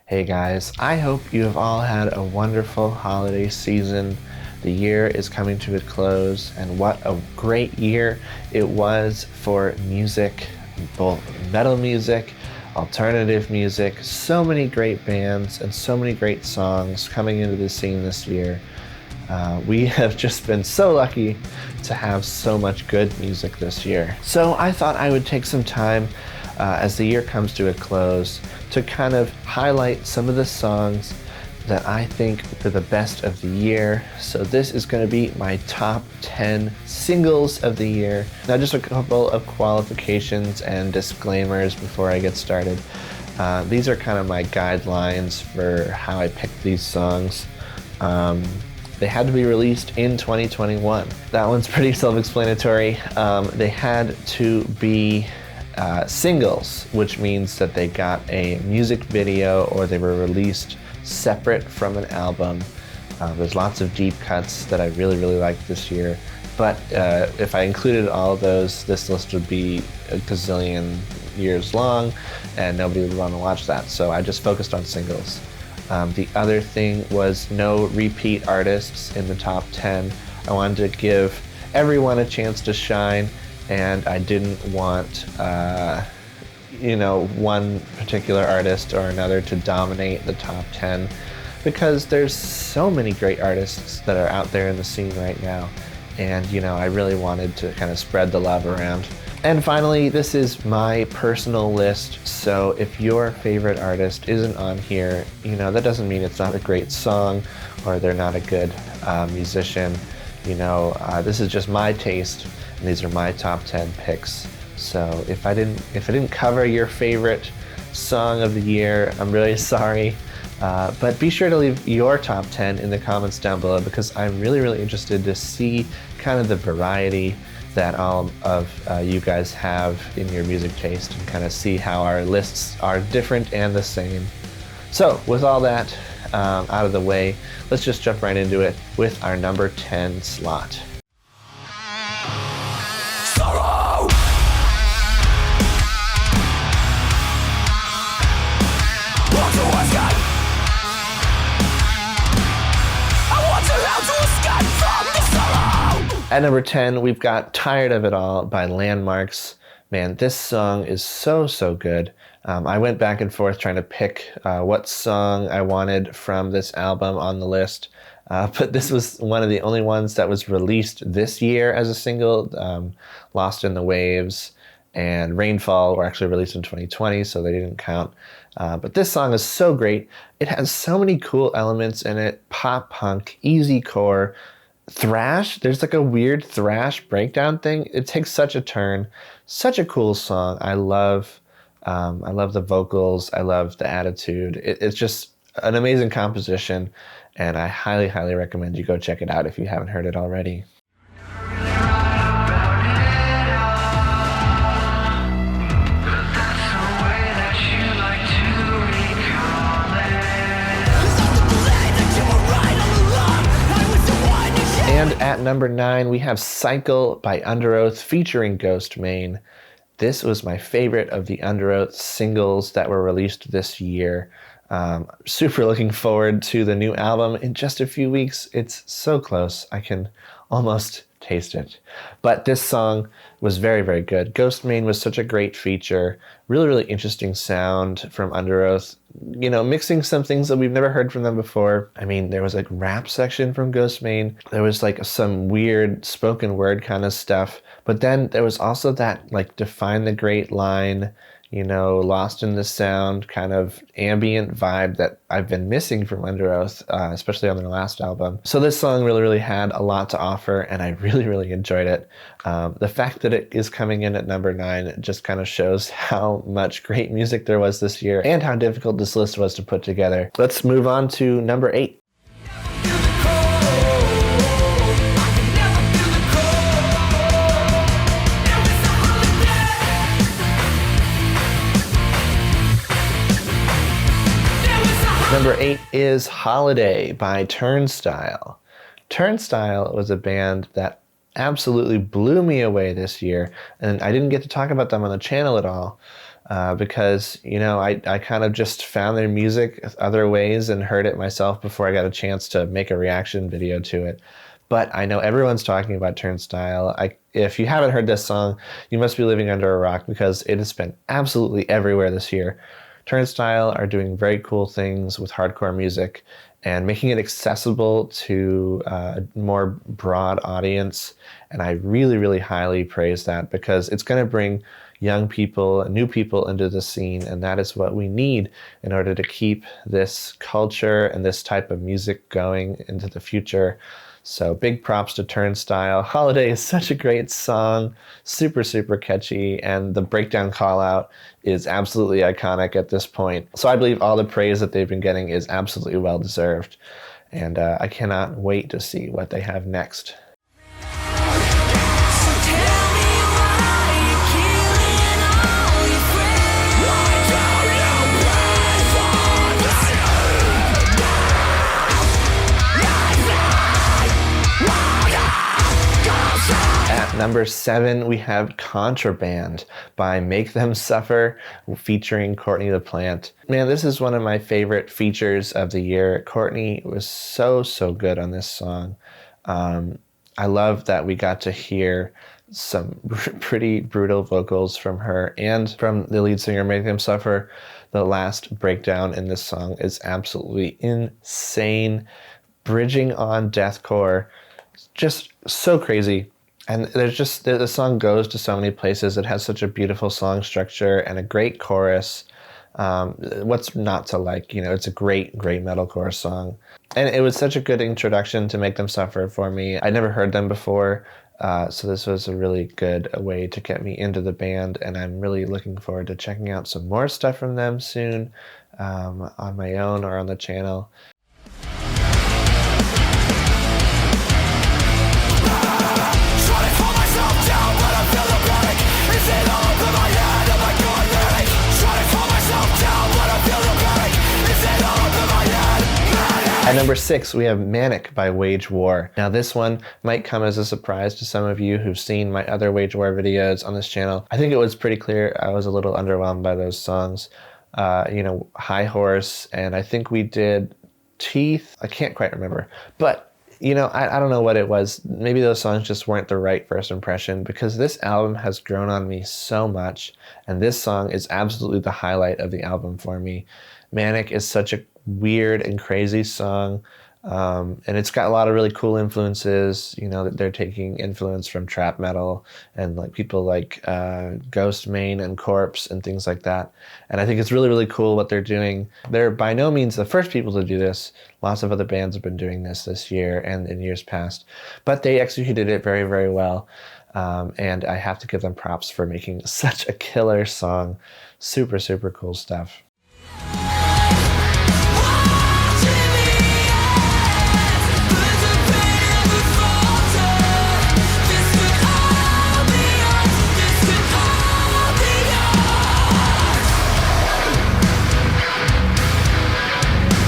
Hey guys, I hope you have all had a wonderful holiday season. The year is coming to a close, and what a great year it was for music, both metal music, alternative music, so many great bands and so many great songs coming into the scene this year. We have just been so lucky to have so much good music this year. So I thought I would take some time as the year comes to a close to kind of highlight some of the songs that I think are the best of the year. So this is going to be my top 10 singles of the year. Now just a couple of qualifications and disclaimers before I get started. These are kind of my guidelines for how I pick these songs. They had to be released in 2021. That one's pretty self-explanatory. They had to be singles, which means that they got a music video or they were released separate from an album. There's lots of deep cuts that I really liked this year, but if I included all of those, this list would be a gazillion years long and nobody would want to watch that, so I just focused on singles. The other thing was no repeat artists in the top 10. I wanted to give everyone a chance to shine, and I didn't want one particular artist or another to dominate the top 10, because there's so many great artists that are out there in the scene right now, and I really wanted to kind of spread the love around. And finally, this is my personal list, so if your favorite artist isn't on here, that doesn't mean it's not a great song or they're not a good musician. This is just my taste, and these are my top 10 picks. So if I didn't cover your favorite song of the year, I'm really sorry. But be sure to leave your top 10 in the comments down below, because I'm really interested to see kind of the variety that all of you guys have in your music taste, and kind of see how our lists are different and the same. So with all that out of the way, let's just jump right into it with our number 10 slot. At number 10, we've got Tired of It All by Landmarks. Man, this song is so good. I went back and forth trying to pick what song I wanted from this album on the list, but this was one of the only ones that was released this year as a single. Lost in the Waves and Rainfall were actually released in 2020, so they didn't count. But this song is so great. It has so many cool elements in it: pop punk, easy core, thrash. There's like a weird thrash breakdown thing. It takes such a turn. Such a cool song. I love the vocals. I love the attitude. It's just an amazing composition, and I highly recommend you go check it out if you haven't heard it already. And at number 9, we have Cycle by Underoath featuring Ghostemane. This was my favorite of the Underoath singles that were released this year. Super looking forward to the new album in just a few weeks. It's so close, I can almost taste it. But this song was very good. Ghostemane was such a great feature. Really interesting sound from Underoath. Mixing some things that we've never heard from them before. I mean, there was like rap section from Ghostemane. There was like some weird spoken word kind of stuff. But then there was also that like Define the Great line, lost in the sound kind of ambient vibe that I've been missing from Underoath, especially on their last album. So this song really had a lot to offer, and I really enjoyed it. The fact that it is coming in at number 9 just kind of shows how much great music there was this year and how difficult this list was to put together. Let's move on to number 8. Number 8 is Holiday by Turnstile. Turnstile was a band that absolutely blew me away this year, and I didn't get to talk about them on the channel at all. because, you know, I kind of just found their music other ways and heard it myself before I got a chance to make a reaction video to it. But I know everyone's talking about Turnstile. If you haven't heard this song, you must be living under a rock because it has been absolutely everywhere this year. Turnstile are doing very cool things with hardcore music and making it accessible to a more broad audience. And I really, really highly praise that because it's going to bring young people and new people into the scene, and that is what we need in order to keep this culture and this type of music going into the future. So big props to Turnstile. Holiday is such a great song, super, super catchy, and the breakdown call out is absolutely iconic at this point. So I believe all the praise that they've been getting is absolutely well deserved. And I cannot wait to see what they have next. Number 7, we have Contraband by Make Them Suffer featuring Courtney LaPlante. Man, this is one of my favorite features of the year. Courtney was so, so good on this song. I love that we got to hear some pretty brutal vocals from her and from the lead singer, Make Them Suffer. The last breakdown in this song is absolutely insane. Bridging on deathcore, just so crazy. And there's just, the song goes to so many places. It has such a beautiful song structure and a great chorus. What's not to like? You know, it's a great, great metalcore song. And it was such a good introduction to Make Them Suffer for me. I'd never heard them before, so this was a really good way to get me into the band. And I'm really looking forward to checking out some more stuff from them soon on my own or on the channel. At number 6, we have Manic by Wage War. Now this one might come as a surprise to some of you who've seen my other Wage War videos on this channel. I think it was pretty clear I was a little underwhelmed by those songs. You know, High Horse, and I think we did Teeth. I can't quite remember. But, you know, I don't know what it was. Maybe those songs just weren't the right first impression because this album has grown on me so much. And this song is absolutely the highlight of the album for me. Manic is such a weird and crazy song, and it's got a lot of really cool influences. You know, that they're taking influence from trap metal and like people like Ghostemane and Corpse and things like that. And I think it's really, really cool what they're doing. They're by no means the first people to do this. Lots of other bands have been doing this year and in years past, but they executed it very, very well. And I have to give them props for making such a killer song. Super, super cool stuff.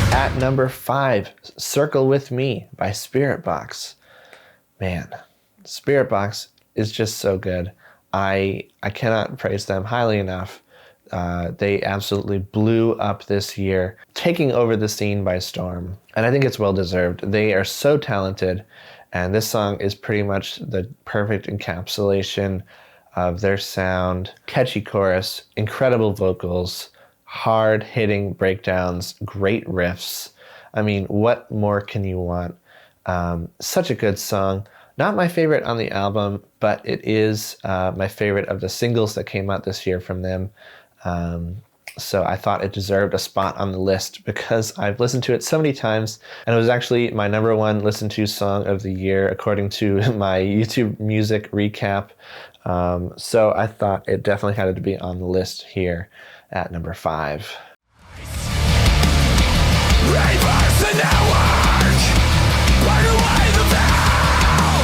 At number 5, Circle With Me by Spiritbox. Man, Spiritbox is just so good. I cannot praise them highly enough. They absolutely blew up this year, taking over the scene by storm. And I think it's well deserved. They are so talented, and this song is pretty much the perfect encapsulation of their sound. Catchy chorus, incredible vocals, hard-hitting breakdowns, great riffs. I mean, what more can you want? Such a good song. Not my favorite on the album, but it is my favorite of the singles that came out this year from them. So I thought it deserved a spot on the list because I've listened to it so many times, and it was actually my number 1 listened to song of the year according to my YouTube music recap. So I thought it definitely had to be on the list here at number 5. Reverse the network, burn away the veil,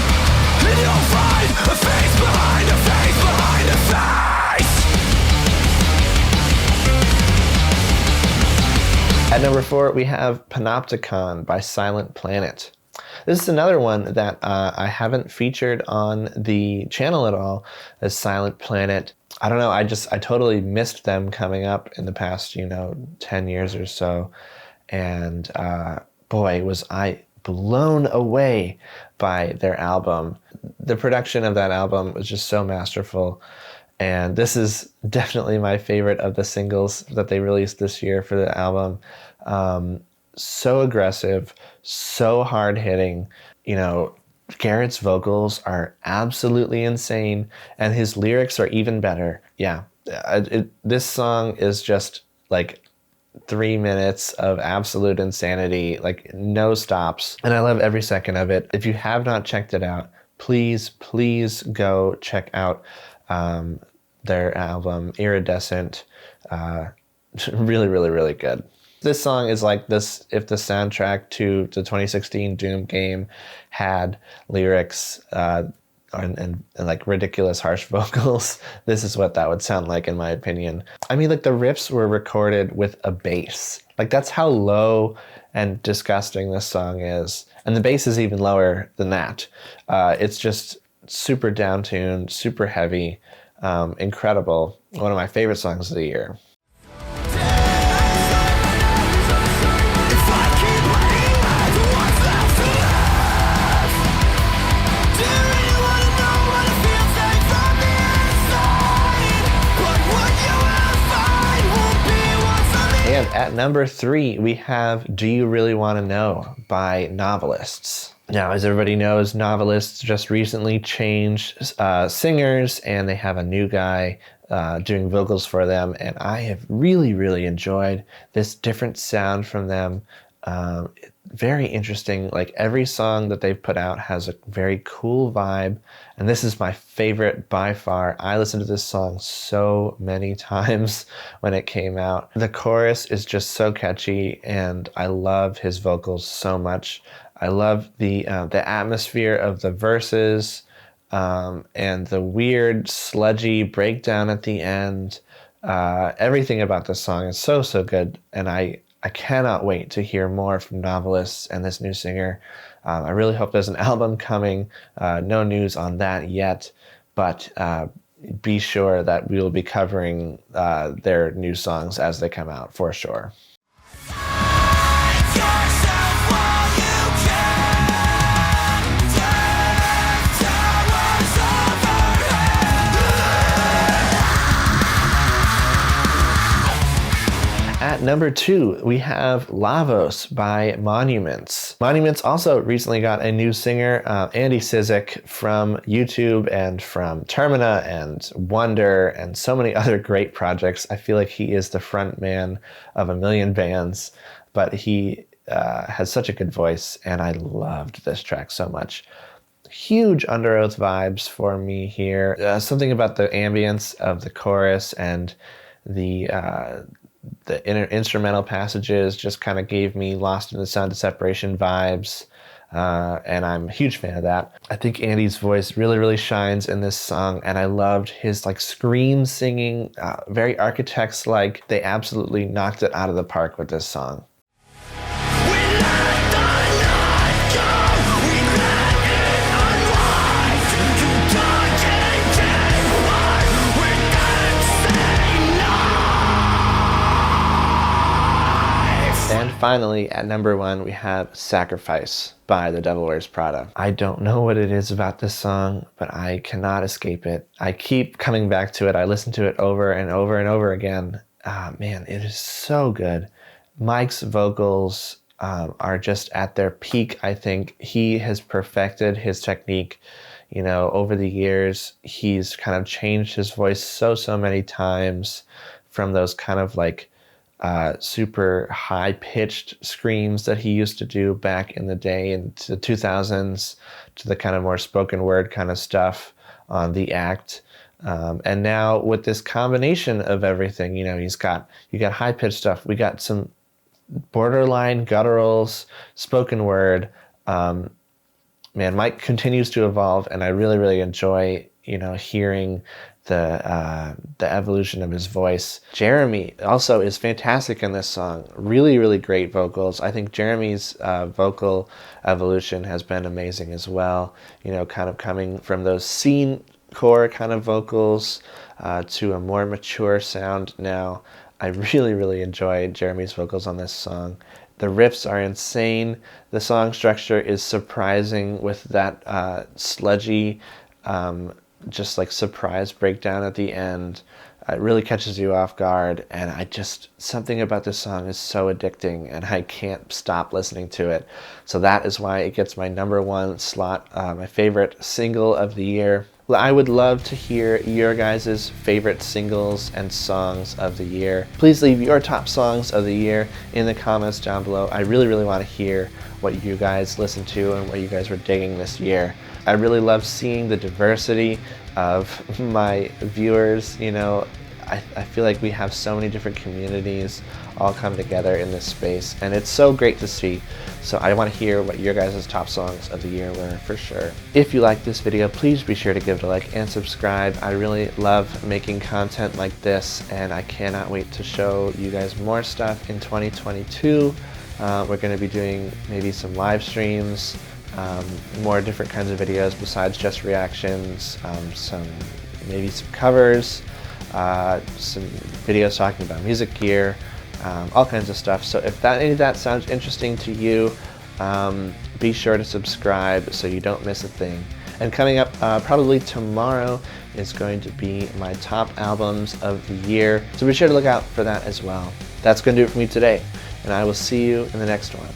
and you'll find a face behind a face behind a face. At number 4, we have Panopticon by Silent Planet. This is another one that I haven't featured on the channel at all, as Silent Planet. I don't know, I totally missed them coming up in the past, 10 years or so. And boy, was I blown away by their album. The production of that album was just so masterful. And this is definitely my favorite of the singles that they released this year for the album. So aggressive, so hard-hitting. Garrett's vocals are absolutely insane, and his lyrics are even better. Yeah, this song is just like 3 minutes of absolute insanity, like no stops. And I love every second of it. If you have not checked it out, please go check out their album, Iridescent. Really, really, really good. This song is like this if the soundtrack to the 2016 Doom game had lyrics and like ridiculous harsh vocals. This is what that would sound like, in my opinion. I mean, like the riffs were recorded with a bass. Like that's how low and disgusting this song is. And the bass is even lower than that. It's just super down-tuned, super heavy, incredible. One of my favorite songs of the year. And at number 3, we have Do You Really Want to Know by Novelists. Now, as everybody knows, Novelists just recently changed singers, and they have a new guy doing vocals for them. And I have really, really enjoyed this different sound from them. Very interesting. Like every song that they've put out has a very cool vibe. And this is my favorite by far. I listened to this song so many times when it came out. The chorus is just so catchy, and I love his vocals so much. I love the atmosphere of the verses and the weird sludgy breakdown at the end. Everything about this song is so good, and I cannot wait to hear more from Novelists and this new singer. I really hope there's an album coming. No news on that yet, but be sure that we will be covering their new songs as they come out, for sure. At number 2, we have Lavos by Monuments. Monuments also recently got a new singer, Andy Cizek, from YouTube and from Termina and Wonder and so many other great projects. I feel like he is the front man of a million bands, but he has such a good voice, and I loved this track so much. Huge Underoath vibes for me here. Something about the ambience of the chorus and the instrumental passages just kind of gave me Lost in the Sound of Separation vibes, and I'm a huge fan of that. I think Andy's voice really, really shines in this song, and I loved his like scream singing, very Architects-like. They absolutely knocked it out of the park with this song. And finally, at number 1, we have Sacrifice by The Devil Wears Prada. I don't know what it is about this song, but I cannot escape it. I keep coming back to it. I listen to it over and over and over again. Man, it is so good. Mike's vocals are just at their peak, I think. He has perfected his technique. Over the years, he's kind of changed his voice so many times, from those kind of like super high-pitched screams that he used to do back in the day in the 2000s to the kind of more spoken word kind of stuff on The Act. And now with this combination of everything, you got high-pitched stuff. We got some borderline gutturals, spoken word. Man, Mike continues to evolve, and I really, really enjoy hearing the evolution of his voice. Jeremy also is fantastic in this song. Really, really great vocals. I think Jeremy's vocal evolution has been amazing as well. Kind of coming from those scene core kind of vocals to a more mature sound now. I really, really enjoyed Jeremy's vocals on this song. The riffs are insane. The song structure is surprising with that sludgy, just like surprise breakdown at the end. It really catches you off guard, and something about this song is so addicting, and I can't stop listening to it. So that is why it gets my #1 slot, my favorite single of the year. Well, I would love to hear your guys' favorite singles and songs of the year. Please leave your top songs of the year in the comments down below. I really, really want to hear what you guys listened to and what you guys were digging this year. I really love seeing the diversity of my viewers. I feel like we have so many different communities all come together in this space, and it's so great to see. So I want to hear what your guys' top songs of the year were for sure. If you like this video, please be sure to give it a like and subscribe. I really love making content like this, and I cannot wait to show you guys more stuff in 2022. We're going to be doing maybe some live streams, more different kinds of videos besides just reactions, maybe some covers, some videos talking about music gear, all kinds of stuff. So if any of that sounds interesting to you, be sure to subscribe so you don't miss a thing. And coming up probably tomorrow is going to be my top albums of the year, so be sure to look out for that as well. That's going to do it for me today, and I will see you in the next one.